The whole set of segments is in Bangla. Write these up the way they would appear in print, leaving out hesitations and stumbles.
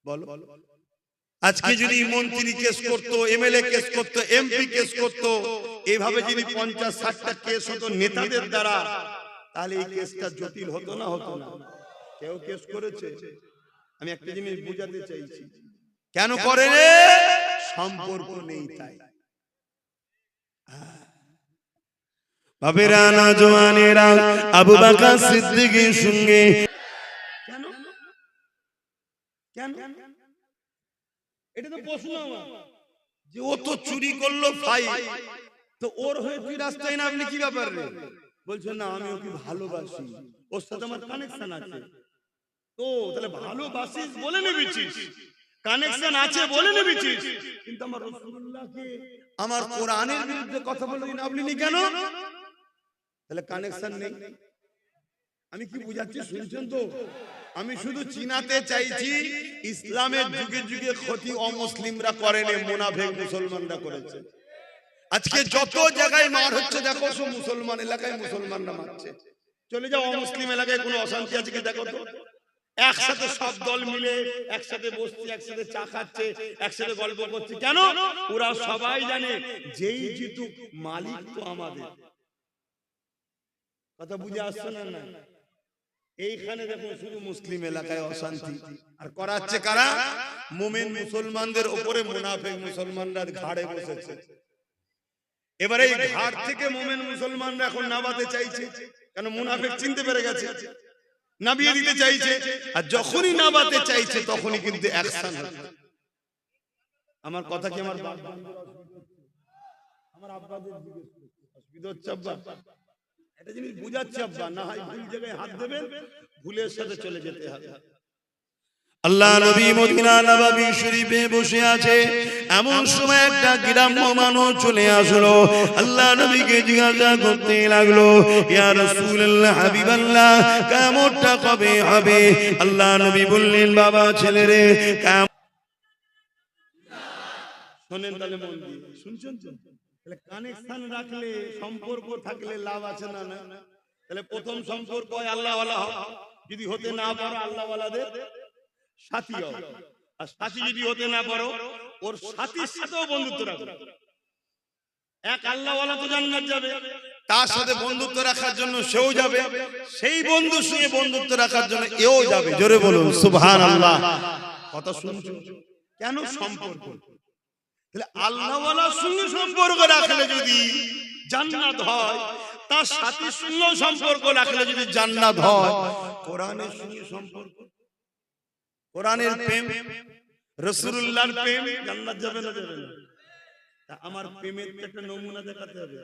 বলো, আজকে যদি মন্ত্রী কেস করতো, এমএলএ কেস করতো, এমপি কেস করতো, এইভাবে যদি 50-60টা কেস হতো নেতাদের দ্বারা, তাহলে এই কেসটা জটিল হতো না? হতো না? কেউ কেস করেছে? আমি একটা জিনিস বুঝাতে চাইছি, কেন করে? সম্পর্ক নেই তাই। বাবেরা না জওয়ানেরা আবু বকর সিদ্দিকের সঙ্গে কেন কেন এটা তো প্রশ্ন আমার, যে ও তো চুরি করলো ভাই, তো ওর হয়ে তুই রাস্তায় নামলি কি ব্যাপার রে? বলছে না আমি ওকে ভালোবাসি, ওর সাথে আমার কানেকশন আছে। তো তাহলে ভালোবাসিস বলে নেবিছিস, কানেকশন আছে বলে নেবিছিস, কিন্তু আমার রাসূলুল্লাহকে আমার কোরআনের বিরুদ্ধে কথা বললি না, বলিনি কেন? তাহলে কানেকশন নেই। আমি কি বুঝাচ্ছি শুনছেন তো? আমি শুধু চিনাতে চাইছি ইসলামের যুগে যুগে ক্ষতি অমুসলিমরা করেনি, মুনাফিক মুসলমানরা করেছে। আজকে যত জায়গায় মার হচ্ছে দেখো, সব মুসলমান এলাকায় মুসলমানরা মারছে। চলে যাও অমুসলিম এলাকায়, কোনো অশান্তি আছে কি দেখো তো? একসাথে সব দল মিলে একসাথে বসছে, একসাথে চা খাচ্ছে, একসাথে গল্প করছে। কেন? ওরা সবাই জানে যেই জিতুক মালিক তো আমাদের। কথা বুঝে আসছে না? না, এইখানে দেখো শুধু মুসলিম এলাকায় অশান্তি, আর করাচ্ছে কারা? মুমিন মুসলমানদের উপরে মুনাফিক মুসলমানরা ঘাড়ে বসেছে। এবারে এই ঘাট থেকে মুমিন মুসলমানরা এখন নাবাতে চাইছে, কেন? মুনাফিক চিনতে পেরে গেছে, নাবিয়ে দিতে চাইছে। আর যখনই নাবাতে চাইছে তখনই কিন্তু অ্যাকশন হচ্ছে। আমার কথা কি আমার আব্বাদের জিজ্ঞেস করতে অসুবিধা হচ্ছে? আব্বা এটা জিনিস বুঝাচ্ছি আব্বা, না হয় ভুল জায়গায় হাত দেবেন, ভুলের সাথে চলে যেতে হবে। আল্লাহ নবী মদিনা নববী শরীফে বসে আছে, এমন সময় একটা গ্রাম্য মানুষ চলে আসলো, আল্লাহ নবীকে জিজ্ঞাসা করতে লাগলো, ইয়া রাসূলুল্লাহ হাবিবাল্লাহ, কিয়ামতটা কবে হবে? আল্লাহ নবী বললেন, বাবা ছেলেরে শোনেন তাহলে মন দিয়ে, শুনছেন তো? তাহলে কানেকশন রাখলে, সম্পর্ক থাকলে লাভ আছে না? না, তাহলে প্রথম সম্পর্ক আল্লাহ ওয়ালা হও, যদি হতে না পারো আল্লাহ ওয়ালাদের সাথী হও, আর সাথী যদি হতে না পারো ওর সাথীর সাথেও বন্ধুত্ব রাখো। এক আল্লাহ ওয়ালা তো জান্নাত যাবে, তার সাথে বন্ধুত্ব রাখার জন্য সেও যাবে, সেই বন্ধুর সঙ্গে বন্ধুত্ব রাখার জন্য এও যাবে। জোরে বলুন সুবহানাল্লাহ। কথা শুনছো? কেন? সম্পর্ক। তাহলে আল্লাহ ওয়ালার সঙ্গে সম্পর্ক রাখলে যদি জান্নাত হয়, তার সাথীর সঙ্গে সম্পর্ক রাখলে যদি জান্নাত হয়, কোরআনের সঙ্গে সম্পর্ক, কোরআনের প্রেম, রাসূলুল্লাহর প্রেম, জান্নাত যাবে না? যাবে না? আমার প্রেমের একটা নমুনা দেখাতে হবে,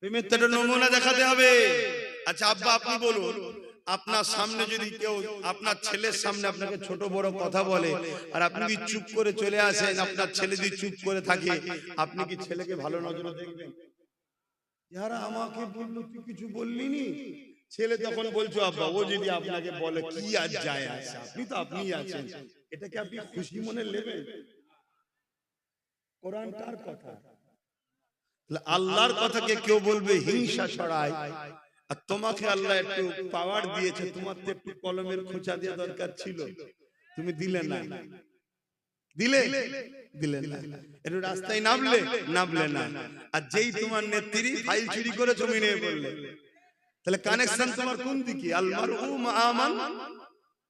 প্রেমের একটা নমুনা দেখাতে হবে। আচ্ছা আব্বা আপনি বলুন, আপনার সামনে যদি কেউ আপনার ছেলের সামনে আপনাকে ছোট বড় কথা বলে, আর আপনি যদি চুপ করে চলে আসেন, আপনার ছেলে যদি চুপ করে থাকে, আপনি কি ছেলেকে ভালো নজরে দেখবেন? যারা আমাকে বললো তুই কিছু বললি নি, ছেলে তখন বলছো আব্বা, ও যদি আপনাকে বলে কি আর যায় আসে, আপনি তো আপনিই আছেন, এটাকে আপনি খুশি মনে নেবেন? কোরআন কার কথা? আল্লাহর কথাকে কেউ বলবে হিংসা ছড়ায়, আর তোমাকে আল্লাহ একটু পাওয়ার দিয়েছে, তোমার তো একটু কলমের খোঁচা দেওয়া দরকার ছিল, তুমি দিলে না। দিলে না, একটু রাস্তায় নামলে না। আর যেই তোমার নেত্রী ফাইল চুরি করে জমি নিয়ে বললে, তাহলে কানেকশন তোমার কোন দিকে? আল মারউ মা মান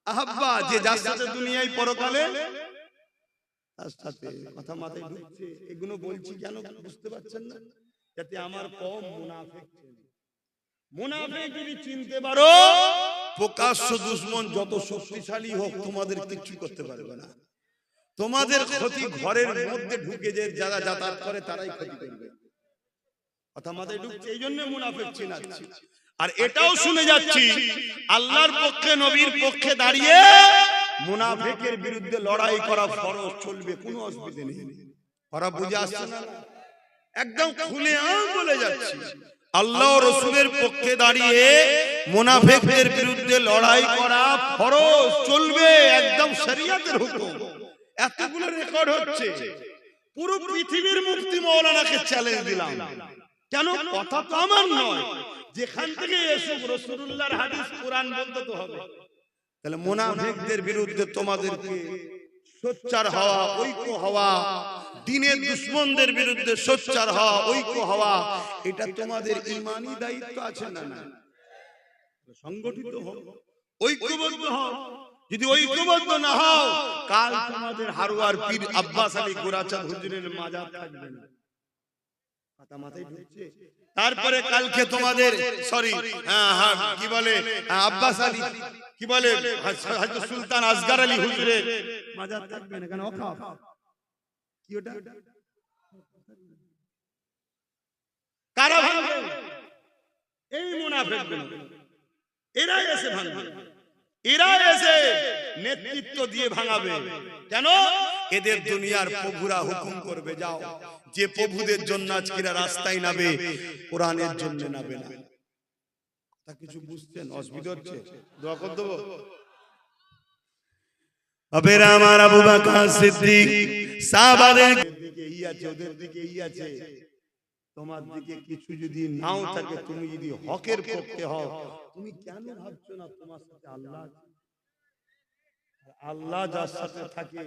আহাব্বা, যে যার সাথে দুনিয়ায় পরকালে তার সাথে। কথা মাথায় ঢুকছে? এগুলো বলছি কেন বুঝতে পারছেন না? যাতে আমার কম মুনাফিক ছেলে, মুনাফিক যদি চিনতে পারো, প্রকাশ্য দুশমন যত শক্তিশালী হোক তোমাদের কিছু করতে পারবে না। তোমাদের ক্ষতি ঘরের মধ্যে ঢুকে যে যারা যাতায়াত করে তারাই ক্ষতি করবে। কথা মাথায় ঢুকছে? এই জন্য মুনাফিক চিনাচ্ছি। আর এটাও শুনে যাচ্ছি, আল্লাহর পক্ষে নবীর পক্ষে দাঁড়িয়ে মুনাফিকের বিরুদ্ধে লড়াই করা ফরজ, চলবে, কোনো অসুবিধা নেই। ওরা বুঝে আসছে না? একদম খুলে বলে যাচ্ছি, আল্লাহ ও রাসূলের পক্ষে দাঁড়িয়ে মুনাফিকদের বিরুদ্ধে লড়াই করা ফরজ, চলবে, একদম শরীয়তের হুকুম। এতগুলো রেকর্ড হচ্ছে, পুরো পৃথিবীর মুফতি মাওলানাকে চ্যালেঞ্জ দিলাম। কেন? কথা তো আমার নয়, যেখান থেকে এসে রাসূলুল্লাহর হাদিস কোরআন বলতে তো হবে। তাহলে মুনাফিকদের বিরুদ্ধে তোমাদেরকে সোচ্চার হওয়া, ঐক্য হওয়া, দ্বীনের দুশমনদের বিরুদ্ধে সোচ্চার হওয়া, ঐক্য হওয়া, এটা তোমাদের ঈমানি দায়িত্ব আছে না? না, সংগঠিত হও, ঐক্যবদ্ধ হও। যদি ঐক্যবদ্ধ না হও, কাল তোমাদের হারুয়ার পীর আব্বাস আলী গোরাচাঁদ হুজুরের মাজার থাকবে না। কথা মাথায় ঢুকছে? তারপরে কালকে তোমাদের কি বলে আব্বাস আলী, কি বলে হযরত সুলতান আসগর আলী হুজুরের মাজার থাকবে না কেন? ওয়াকফ কি ওটা? কারা ভাঙবে? এই মুনাফিকগুলো। এরা এসে ভাঙবে, এরা এসে নেতৃত্ব দিয়ে ভাঙাবে। কেন? এদের দুনিয়ার প্রভুরা হুকুম করবে যাও, যে প্রভুদের জন্য আজকেরা রাস্তায় নাবে, কোরআনের জন্য নাবে না। তা কিছু বুঝছেন? অসুবিধা হচ্ছে? দোয়া করে দেবো। আবেরা আমার আবু বকর সিদ্দিক সাহাবাদের দিকে ই আছে, ওদের দিকে ই আছে, তোমার দিকে কিছু যদি নাও থাকে, তুমি যদি হকের পক্ষে হও, তুমি কেন ভাবছো না তোমার সাথে আল্লাহ আছে? আল্লাহ যার সাথে থাকে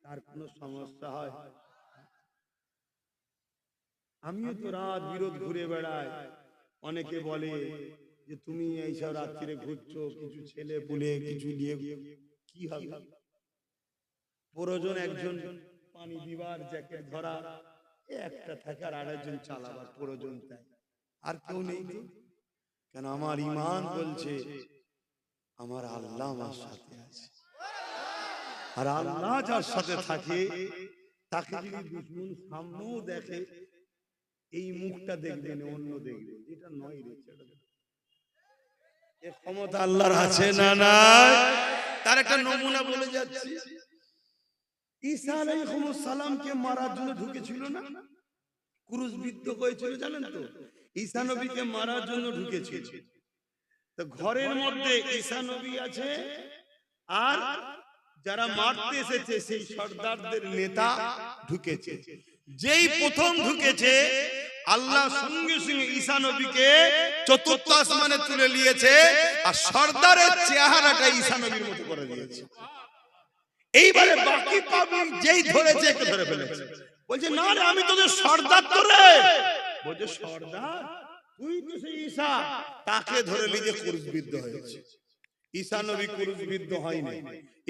তার কোনো সমস্যা হয়? আমিও তো রাত বিরোধ ঘুরে বেড়াই। অনেকে বলে যে তুমি এইসব রাত্রিরে ঘুরছো, কিছু ছেলে পুলে কিছু নিয়ে কি হবে? প্রয়োজন একজন পানি দিবার, জ্যাকেট ধরা, একটা থাকার আরেকজন চালাবার প্রয়োজন, তাই আর কেউ নেই। কেন? আমার ঈমান বলছে আমার আল্লাহ আমার সাথে আছে। আর আল্লাহ যার সাথে থাকে তাকে যদি দুশমন সামনেও দেখে, এই মুখটা দেখবে না, অন্য দেখবে, এটা নয় রে। এ ক্ষমতা আল্লাহর আছে না নাই? তার একটা নমুনা বলে যাচ্ছি। ঈসা আলাইহিস সালামকে মারার জন্য ঢুকেছিল না? ক্রুশবিদ্ধ হয়েছিল, জানেন তো? ঈসা নবীকে মারার জন্য ঢুকেছিল। তো ঘরের মধ্যে ঈসা নবী আছে, আর যারা মারতে এসেছে সেই সর্দারদের নেতা ঢুকেছে। যেই প্রথম ঢুকেছে, আল্লাহ সঙ্গে সঙ্গে ঈসা নবীকে চতুর্থ আসমানে তুলে নিয়েছে, আর সর্দারের চেহারাটা ঈসা নবীর মতো করে দিয়েছে। এইবারে বাকি পাবলিক যেই ধরেছে, একে ধরে ফেলেছে। বলছে না রে, আমি তোদের সর্দার তো রে। বলছে সর্দার তুই তো সেই ঈসা। তাকে ধরে নিয়ে ক্রুশবিদ্ধ হয়েছে। ঈসা নবী ক্রুশবিদ্ধ হয়নি।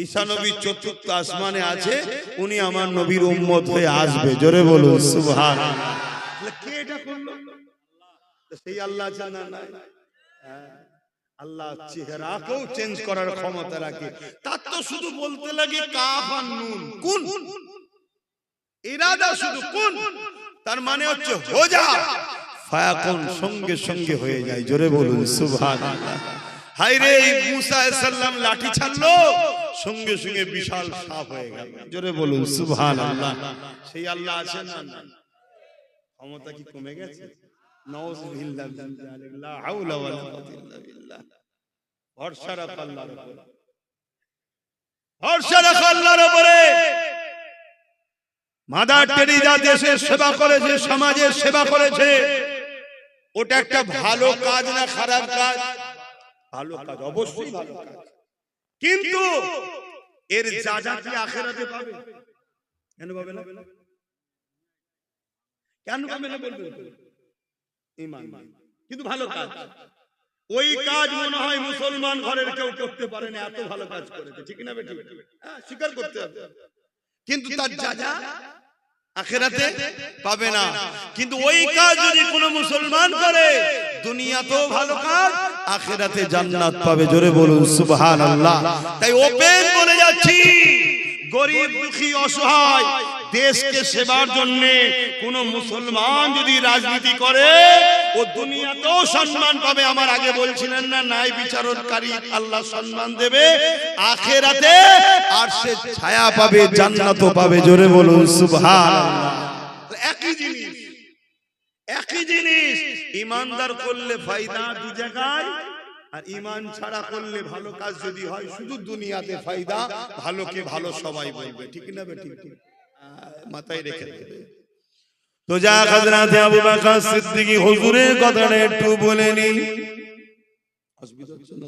ঈসা নবী চতুর্থ আসমানে আছে, উনি আমার নবীর উম্মত হয়ে আসবে। জোরে বলুন সুবহানাল্লাহ। কে এটা করলো? সেই আল্লাহ জানা নাই? আল্লাহ চেহারাকেও চেঞ্জ করার ক্ষমতা রাখে। তার তো শুধু বলতে লাগে কাফ আর নুন, কুন, ইরাদা শুধু কুন, তার মানে হচ্ছে হো যা, ফায়াকুন, সঙ্গে সঙ্গে হয়ে যায়। জোরে বলুন সুবহানাল্লাহ। হায়রে মুসা আলাইহিস সালাম লাঠি ছাড়লো, সঙ্গে সঙ্গে বিশাল সাপ হয়ে গেল। জোরে বলুন সুবহানাল্লাহ। সেই আল্লাহ আছেন না? ক্ষমতা কি কমে গেছে? নাউযুবিল্লাহ মিন যালিক, লা হাওলা ওয়ালা কুওয়াতা ইল্লা বিল্লাহ। ভরসা রাখো আল্লাহর উপরে, ভরসা রাখো আল্লাহর উপরে। মাদার টেরেসা দেশের সেবা করেছে, সমাজের সেবা করেছে, ওটা একটা ভালো কাজ না খারাপ কাজ? ভালো কাজ, অবশ্যই ভালো কাজ। কিন্তু এর যা কি আখিরাতে পাবে? কেন পাবে না? কেন পাবে না বলবেন? ঈমান, কিন্তু ভালো কাজ। ওই কাজ মনে হয় মুসলমান ঘরের কেউ করতে পারে না, এত ভালো কাজ করেছে। ঠিক না বেঠিক? হ্যাঁ, স্বীকার করতে হবে। কিন্তু তার যা আখিরাতে পাবে না। কিন্তু ওই কাজ যদি কোনো মুসলমান করে, দুনিয়াতেও ভালো কাজ, আখিরাতে জান্নাত পাবে। জোরে বলুন সুবহানাল্লাহ। তাই ওপেন বলে যাচ্ছি, গরিব দুঃখী অসহায় দেশকে সেবার জন্য কোন মুসলমান যদি রাজনীতি করে, ও দুনিয়াতেও সম্মান পাবে। আমার আগে বলছিলেন না, ন্যায় বিচারকারী আল্লাহ সম্মান দেবে, আখিরাতে আরশের ছায়া পাবে, জান্নাতও পাবে। জোরে বলুন সুবহানাল্লাহ। একই জিনিস, একই জিনিস। ঈমানদার করলে ফায়দা দু জায়গায়, আর ঈমান ছাড়া করলে ভালো কাজ যদি হয় শুধু দুনিয়াতে ফায়দা, ভালোকে ভালো সবাই বলবে। ঠিক না বেঠিক? মাথায় রেখে দেবে। তো যা হযরত আবু বকর সিদ্দিকী হুজুরের কথাটা একটু বলে নি। অসুবিধা হচ্ছে না?